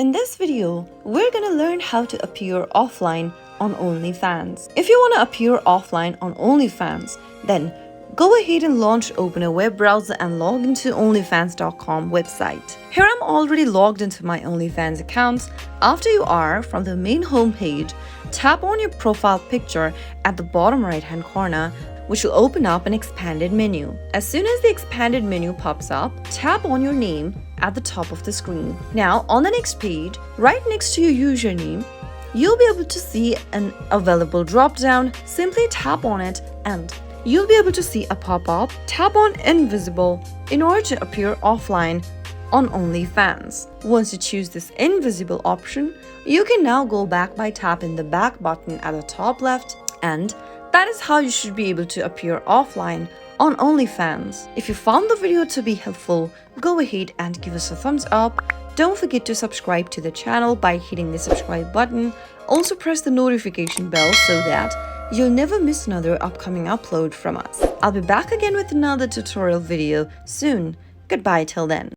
In this video, we're gonna learn how to appear offline on OnlyFans. If you wanna appear offline on OnlyFans, then go ahead and open a web browser and log into OnlyFans.com website. Here I'm already logged into my OnlyFans account. After you are from the main homepage, tap on your profile picture at the bottom right hand corner, which will open up an expanded menu. As soon as the expanded menu pops up, tap on your name at the top of the screen. Now, on the next page, right next to your username, you'll be able to see an available drop-down. Simply tap on it and you'll be able to see a pop-up. Tap on Invisible in order to appear offline on OnlyFans. Once you choose this invisible option, you can now go back by tapping the back button at the top left, and that is how you should be able to appear offline on OnlyFans. If you found the video to be helpful, go ahead and give us a thumbs up. Don't forget to subscribe to the channel by hitting the subscribe button. Also press the notification bell so that you'll never miss another upcoming upload from us. I'll be back again with another tutorial video soon. Goodbye till then.